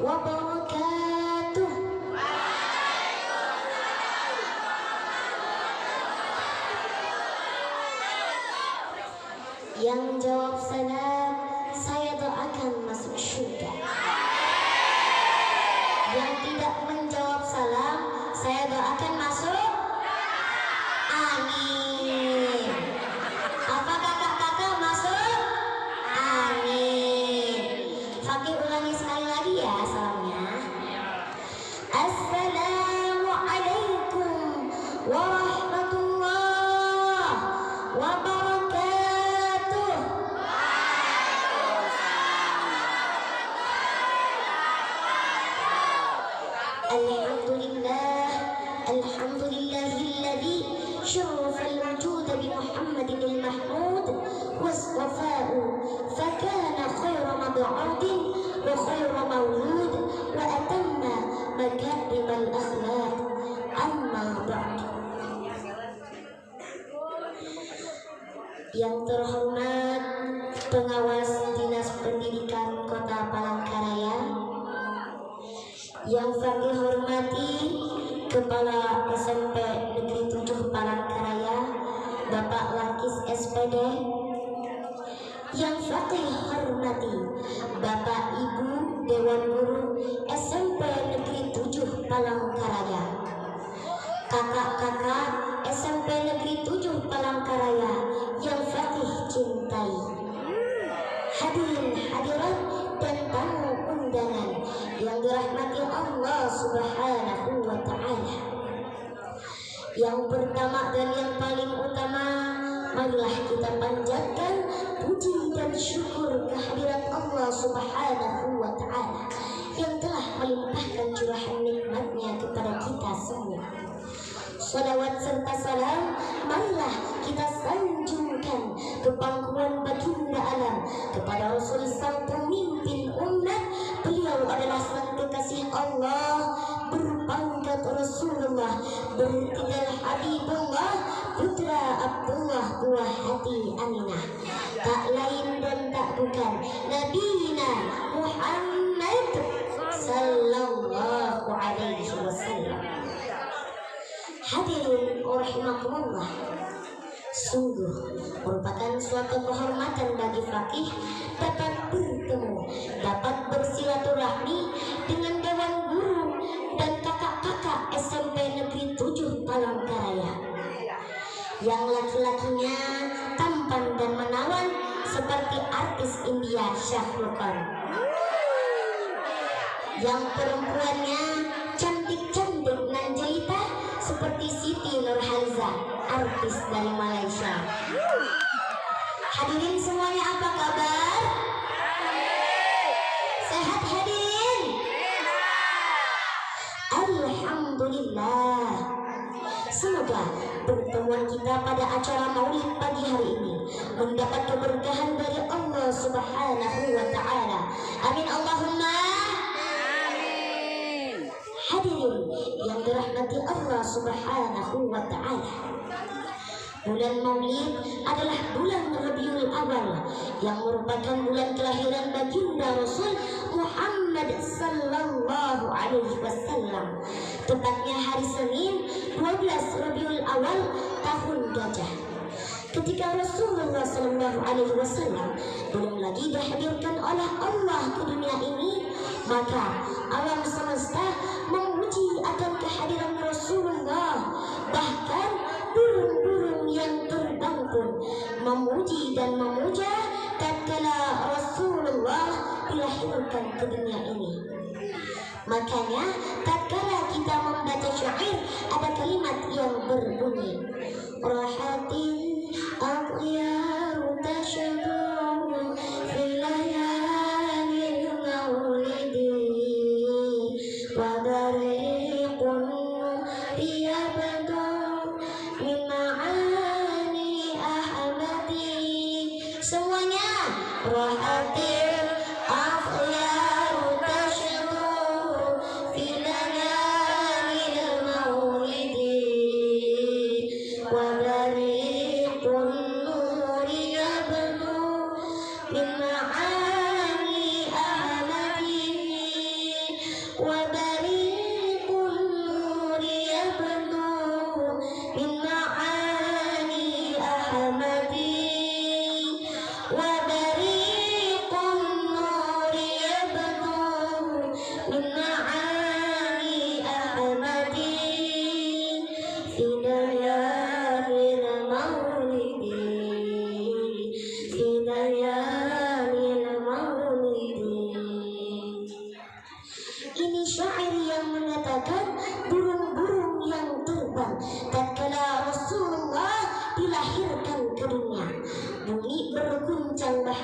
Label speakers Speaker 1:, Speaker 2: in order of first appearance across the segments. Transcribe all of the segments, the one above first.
Speaker 1: wabarakatuh. Yang jawab salam, saya doakan masuk surga. Yang tidak menjawab salam, saya doakan masuk. Amin. Apakah kakak masuk? Amin. Fakih ulangi sekali lagi ya salamnya. Assalamualaikum warahmatullahi wabarakatuh. Alhamdulillahilladzi syarrafal wujuda bi Muhammadin al-Mahmud wasqafa'u fakana khayra mab'udin wa khayra mawlud wa atamma makarimal akhlaq. Amma ba'd. Yang terhormat pengawas Dinas Pendidikan Kota Palangkaraya, yang kami hormati Kepala SMP Negeri 7 Palangkaraya Bapak Lakis SPD, yang kami hormati Bapak Ibu Dewan Guru SMP Negeri 7 Palangkaraya, kakak-kakak SMP Negeri 7 Palangkaraya yang kami cintai, hadirin hadirat dan tamu undangan yang dirahmati Allah Subhanahu wa Ta'ala. Yang pertama dan yang paling utama, marilah kita panjatkan puji dan syukur kehadirat Allah Subhanahu wa Ta'ala yang telah melimpahkan curahan nikmatnya kepada kita semua. Salawat serta salam marilah kita sanjungkan ke pangkuan baginda alam kepada Rasul sang pemimpin umat. Beliau adalah sang kekasih Allah, berpangkat Rasulullah, bertitel Habibullah, putra Abdullah, buah hati Aminah, tak lain dan tak bukan Nabiyina Muhammad sallallahu alaihi wasallam. Hadirin rahimakumullah, sungguh merupakan suatu kehormatan bagi fakih dapat bertemu, dapat bersilaturahmi dengan dewan guru dan kakak-kakak SMP Negeri 7 Palangkaraya yang laki-lakinya tampan dan menawan seperti artis India Shahrukh Khan, yang perempuannya cantik-cantik nan jelita seperti Siti Nurhaliza, artis dari Malaysia. Hadirin semuanya, apa kabar? Sehat hadirin? Alhamdulillah. Semoga pertemuan kita pada acara Maulid pagi hari ini mendapat keberkahan dari Allah Subhanahu wa Ta'ala. Amin Allahumma. Hadirin yang dirahmati Allah Subhanahu wa Ta'ala, bulan Maulid adalah bulan Rabiul Awal yang merupakan bulan kelahiran baginda Rasul Muhammad sallallahu alaihi wasallam. Tepatnya hari Senin 12 Rabiul Awal tahun Gajah. Ketika Rasulullah sallallahu alaihi wasallam belum lagi dihadirkan oleh Allah ke dunia ini, maka alam semesta memuji akan kehadiran Rasulullah. Bahkan burung-burung yang terbang pun memuji dan memuja tatkala Rasulullah dilahirkan ke dunia ini. Makanya tatkala kita membaca syair, ada kalimat yang berbunyi, rahatin aqyaru tashadu fil layalil maulidi wa dariqun riyabadu min ma'ani ahmadi. Semuanya, rahatin aqyaru tashadu fil layalil maulidi wa dariqun riyabadu min ma'ani ahmadi.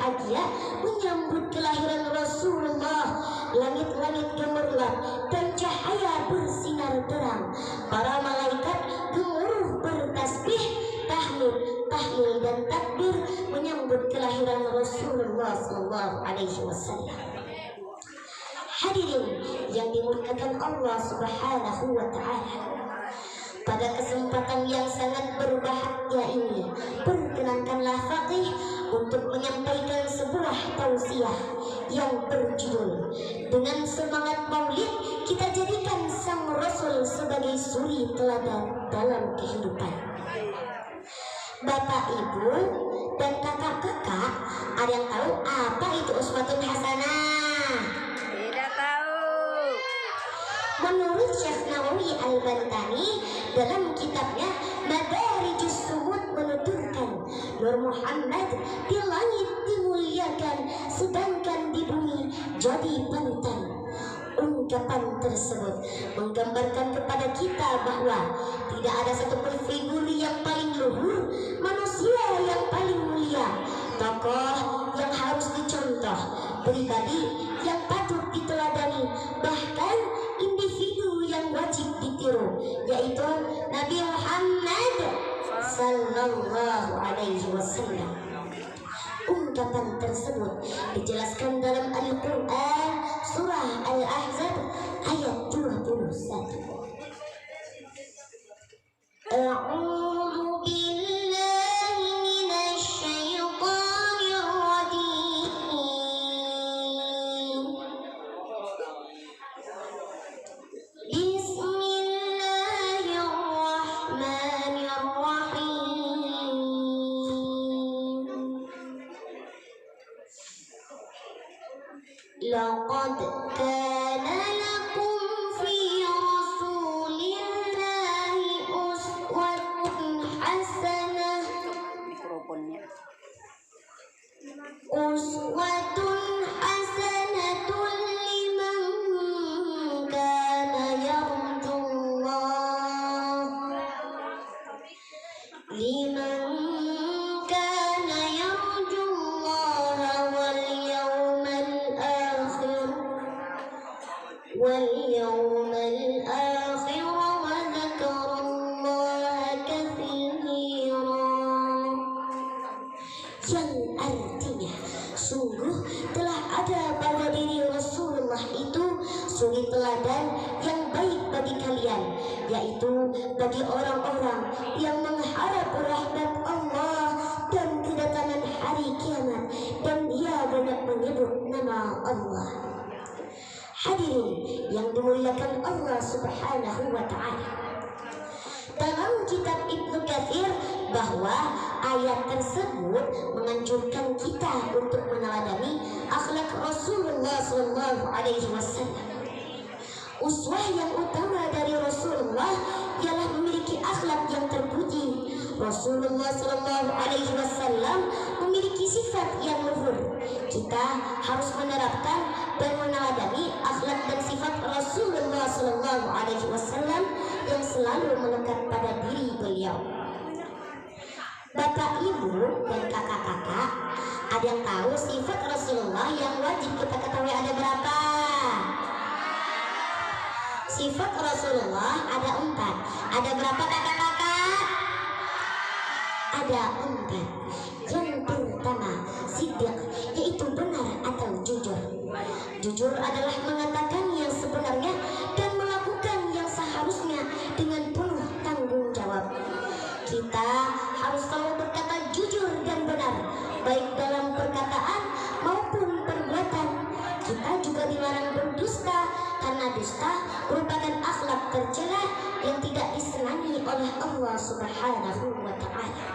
Speaker 1: berbahagia menyambut kelahiran Rasulullah. Langit-langit gemerlap dan cahaya bersinar terang. Para malaikat gemuruh bertasbih, tahlil dan takbir menyambut kelahiran Rasulullah SAW. Hadirin yang dimuliakan Allah Subhanahu wa Ta'ala, pada kesempatan yang sangat berbahagia ini, perkenankanlah Faqih untuk menyampaikan sebuah tausiah yang berjudul "Dengan Semangat Maulid Kita Jadikan Sang Rasul Sebagai Suri Teladan Dalam Kehidupan." Bapak, Ibu, dan kakak-kakak, ada yang tahu apa itu uswatun hasanah?
Speaker 2: Tidak tahu.
Speaker 1: Menurut Syekh Nawawi Al-Bantani dalam kitabnya Madarijus Sumud menuturkan, Nur Muhammad di langit dimuliakan, sedangkan di bumi jadi panutan. Ungkapan tersebut menggambarkan kepada kita bahwa tidak ada satupun figur yang paling luhur, manusia yang paling mulia, tokoh yang harus dicontoh, pribadi yang patut diteladani, bahkan individu yang wajib ditiru, yaitu Nabi Muhammad Sallallahu Alaihi Wasallam. Ungkapan tersebut dijelaskan dalam Al-Quran surah Al-Ahzab ayat 21. A'udzu billahi minasy syaithanir rajim. Bismillahirrahmanirrahim. Laqad kana lakum fi rasulillahi uswatun hasanah.
Speaker 2: Mikrofonnya.
Speaker 1: Uswatun hasanatun liman kana yarjullah. Liman kana yarjullah wal yawmal akhir wa dzakarallaha katsiran. Yang artinya sungguh telah ada pada diri Rasulullah itu suri teladan yang baik bagi kalian, yaitu bagi orang-orang yang mengharap rahmat Allah dan kedatangan hari kiamat, dan ia banyak menyebut nama Allah. Hadirin yang dimuliakan Allah Subhanahu wa Ta'ala, dalam kitab Ibnu Katsir bahwa ayat tersebut menganjurkan kita untuk meneladani akhlak Rasulullah Sallallahu Alaihi Wasallam. Uswah yang utama dari Rasulullah ialah memiliki akhlak yang terpuji. Rasulullah Sallallahu Alaihi Wasallam memiliki sifat yang luhur. Kita harus menerapkan dan meneladani akhlak dan sifat Rasulullah Sallallahu Alaihi Wasallam yang selalu melekat pada diri beliau. Bapak, Ibu, dan kakak-kakak, ada yang tahu sifat Rasulullah yang wajib kita ketahui ada berapa? Sifat Rasulullah ada 4. Ada berapa kakak-kakak? Ada 4. Yang pertama, siddiq, yaitu benar atau jujur. Jujur adalah mengatakan yang sebenarnya dan melakukan yang seharusnya dengan penuh tanggung jawab. Kita harus selalu berkata jujur dan benar, baik dalam perkataan maupun perbuatan. Kita juga dilarang berdusta, karena dusta merupakan akhlak tercela yang tidak disenangi oleh Allah Subhanahu wa Ta'ala.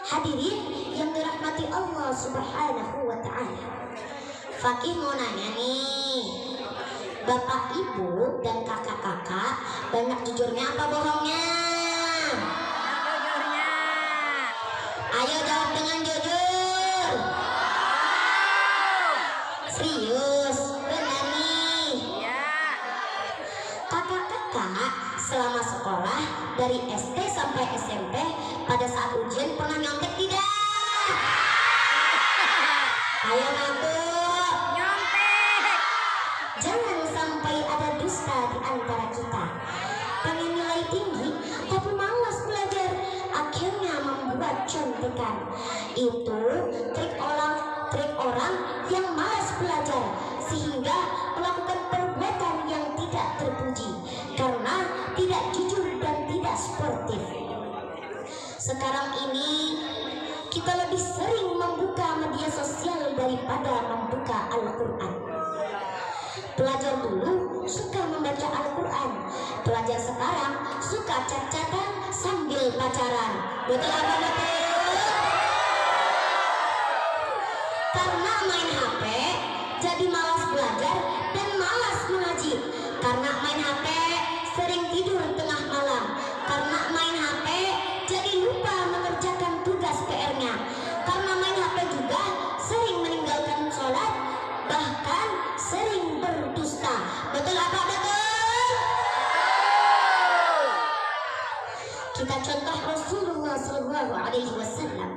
Speaker 1: Hadirin yang dirahmati Allah Subhanahu wa Ta'ala, Faqih mau nanya nih, Bapak, Ibu, dan kakak-kakak, banyak jujurnya apa bohongnya?
Speaker 2: Jujurnya.
Speaker 1: Ayo jawab dengan jujur. Serius, benar nih.
Speaker 2: Ya.
Speaker 1: Kakak-kakak selama sekolah dari SD sampai SMP pada saat ujian pernah nyontek tidak? sampaikan. Itu trik orang yang malas belajar sehingga melakukan perbuatan yang tidak terpuji karena tidak jujur dan tidak sportif. Sekarang ini kita lebih sering membuka media sosial daripada membuka Al-Quran. Pelajar dulu suka membaca Al-Quran, pelajar sekarang suka chat-chatan sambil pacaran. Betul apa betul? Karena main HP jadi malas belajar dan malas mengaji. Karena main HP sering tidur tengah malam. Karena main HP jadi lupa mengerjakan tugas PR-nya. Karena main HP juga sering meninggalkan sholat, bahkan sering berdusta. Betul apa betul? Kita contoh Rasulullah SAW.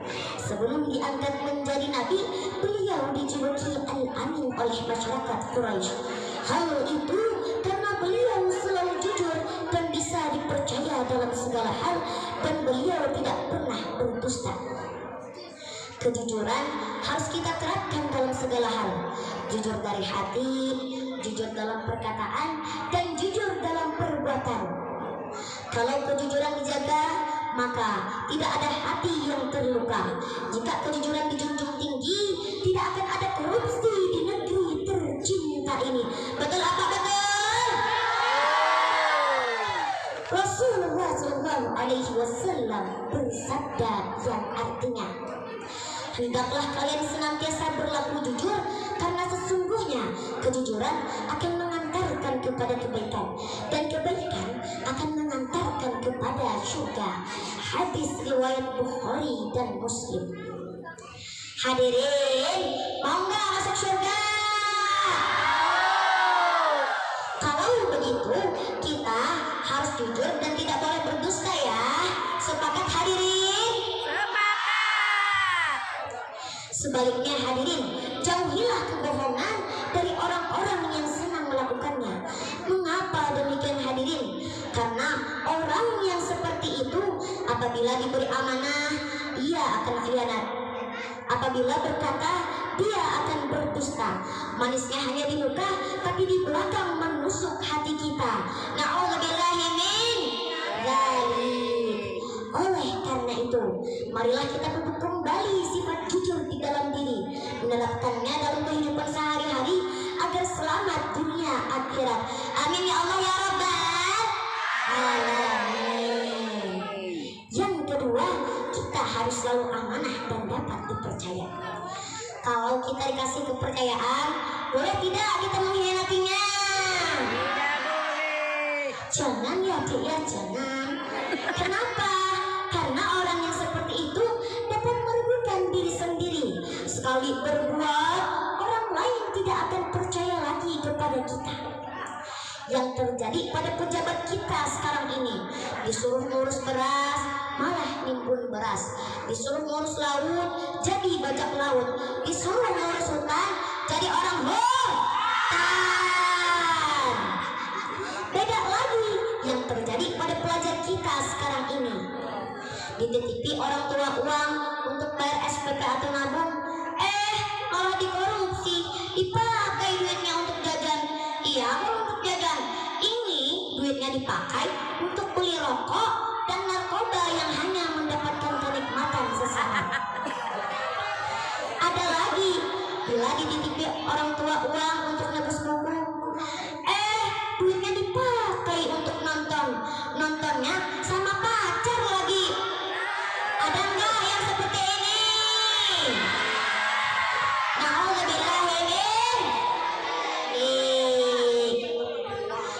Speaker 1: Sebelum diangkat menjadi nabi, beliau dijuluki Al-Amin oleh masyarakat Quraisy. Hal itu karena beliau selalu jujur dan bisa dipercaya dalam segala hal, dan beliau tidak pernah berdusta. Kejujuran harus kita terapkan dalam segala hal. Jujur dari hati, jujur dalam perkataan, dan jujur dalam perbuatan. Kalau kejujuran dijaga, maka tidak ada hati yang terluka. Jika kejujuran dijunjung tinggi, tidak akan ada korupsi di negeri tercinta ini. Betul apa betul? Rasulullah SAW bersabda yang artinya, hendaklah kalian senantiasa berlaku jujur, karena sesungguhnya kejujuran akan mengantarkan kepada kebaikan, dan kebaikan akan mengantarkan kepada surga. Hadis riwayat Bukhari dan Muslim. Hadirin, mau nggak masuk surga? Kalau begitu, kita harus jujur dan tidak boleh berdusta ya. Sepakat hadirin?
Speaker 2: Sepakat.
Speaker 1: Sebaliknya hadirin, jauhilah kebohongan dari orang-orang yang senang melakukannya. Mengapa demikian hadirin? Karena orang yang seperti itu apabila diberi amanah, ia akan khianat. Apabila berkata, dia akan berdusta. Manisnya hanya di muka, tapi di belakang menusuk hati kita. Na'udzubillahi min dzalik. Oleh karena itu, marilah kita pupuk kembali sifat jujur di dalam diri, menerapkannya dalam kehidupan sehari-hari agar selamat dunia akhirat. Amin ya Allah ya Rabbal alamin. Yang kedua, kita harus selalu amanah dan dapat dipercaya. Kalau kita dikasih kepercayaan, boleh tidak kita mengkhianatinya?
Speaker 2: Tidak boleh.
Speaker 1: Jangan ya Dek ya, jangan. Kenapa? Karena orang yang seperti itu dapat merugikan diri sendiri. Sekali berbuat, orang lain tidak akan percaya lagi kepada kita. Yang terjadi pada pejabat kita sekarang ini, disuruh ngurus beras, malah nimbun beras. Disuruh ngurus laut, jadi bajak laut. Disuruh ngurus hutan, jadi orang hutan. Beda lagi yang terjadi pada pelajar kita sekarang ini. Dititipi orang tua uang untuk bayar SPP atau nabung, malah dikorupsi, dipakai duitnya untuk jajan. Iya, untuk jajan. Ini duitnya dipakai untuk beli rokok dan narkoba yang hanya mendapatkan kenikmatan sesaat. Ada lagi, bila dititipi orang tua uang untuk nebus buku, duitnya dipakai untuk nonton. Nontonnya sama pacar lagi. Ada nggak yang seperti ini? Na'udzubillahi min.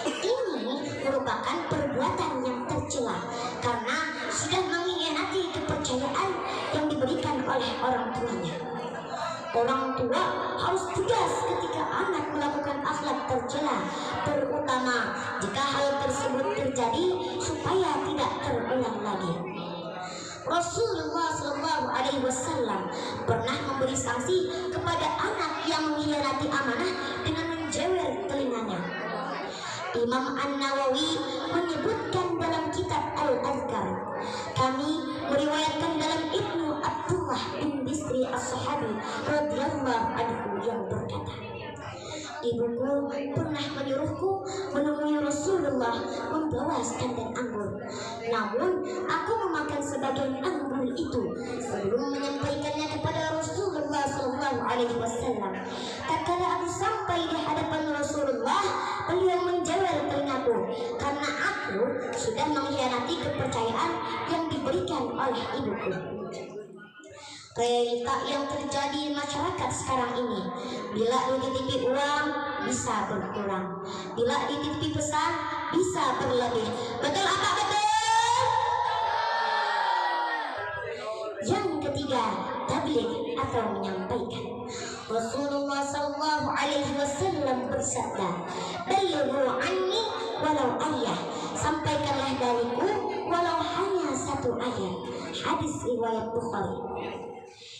Speaker 1: Ini merupakan perbuatan yang tercela karena sudah mengkhianati kepercayaan yang diberikan oleh orang tuanya. Orang tua harus tegas ketika anak melakukan akhlak tercela, terutama jika hal tersebut terjadi supaya tidak terulang lagi. Rasulullah SAW pernah memberi sanksi kepada anak yang mengkhianati amanah dengan menjewer telinganya. Imam An-Nawawi menyebutkan dalam kitab Al-Azkar. Kami meriwayatkan dalam Ibnu radhiyallahu anhu yang berkata, ibuku pernah menyuruhku menemui Rasulullah membawa sekandan anggur. Namun aku memakan sebagian anggur itu sebelum menyampaikannya kepada Rasulullah SAW. Tatkala aku sampai di hadapan Rasulullah, beliau menjawab telingaku karena aku sudah mengkhianati kepercayaan yang diberikan oleh ibuku. Realita yang terjadi di masyarakat sekarang ini, bila dititipi uang bisa berkurang, bila dititipi pesan bisa berlebih. Betul apa betul? Yang ketiga, tabligh atau menyampaikan. Rasulullah SAW bersabda, "Balighu anni walau ayah." Sampaikanlah dariku walau hanya satu ayat. Hadis riwayat Bukhari.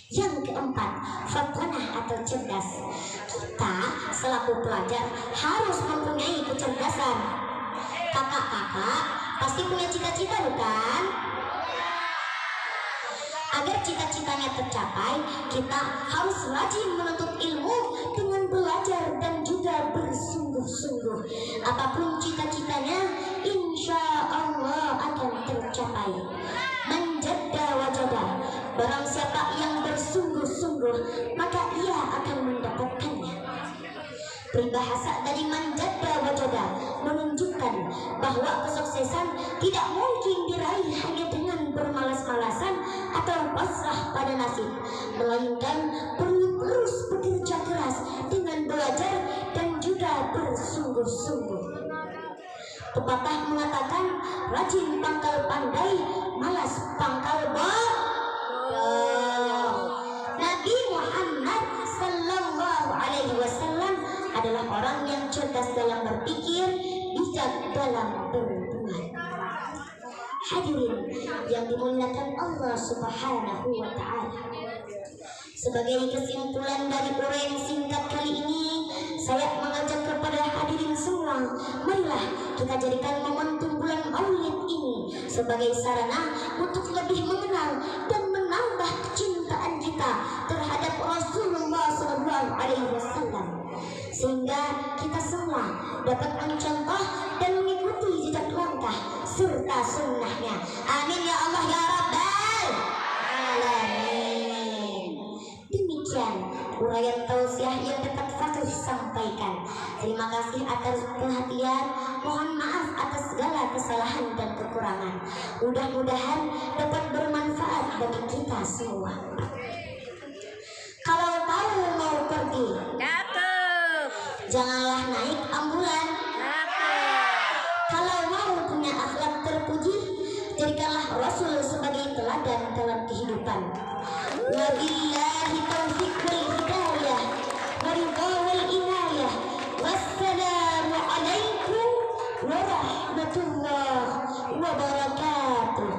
Speaker 1: Yang keempat, fatanah atau cerdas. Kita selaku pelajar harus mempunyai kecerdasan. Kakak-kakak pasti punya cita-cita bukan? Agar cita-citanya tercapai, kita harus rajin menuntut ilmu dengan belajar dan juga bersungguh-sungguh. Apapun cita-citanya, insya Allah akan tercapai. Menjadda wajadah. Barang siapa yang bersungguh-sungguh, maka ia akan mendapatkannya. Peribahasa dari manjadda wajadah menunjukkan bahwa kesuksesan tidak mungkin diraih hanya dengan bermalas-malasan atau pasrah pada nasib, melainkan perlu terus bekerja keras dengan belajar dan juga bersungguh-sungguh. Pepatah mengatakan, rajin pangkal pandai, malas pangkal Nabi Muhammad Sallallahu Alaihi Wasallam adalah orang yang cerdas dalam berpikir, bijak dalam berbuat. Hadirin yang dimuliakan Allah Subhanahu wa Ta'ala, sebagai kesimpulan dari uraian singkat kali ini, saya mengajak kepada hadirin semua, marilah kita jadikan momentum bulan Maulid ini sebagai sarana untuk lebih mengenal dan menambah kecintaan kita terhadap Rasulullah SAW, sehingga kita semua dapat mencontoh dan mengikuti jejak langkah serta sunnahnya. Amin ya Allah ya Rabbal Alamin. Demikian uraian tausiah yang dapat Fakih sampaikan. Terima kasih atas perhatian. Mohon maaf atas segala kesalahan dan kekurangan. Mudah-mudahan dapat bermanfaat bagi kita semua. Kalau tahu mau pergi,
Speaker 2: Cakep.
Speaker 1: janganlah naik ambulan.
Speaker 2: Cakep.
Speaker 1: Kalau mau punya akhlak terpuji, jadikanlah Rasul sebagai teladan dalam kehidupan. Wabillahi taufiq wal hidayah waridha wal inayah. Wassalamu alaikum warahmatullahi wabarakatuh.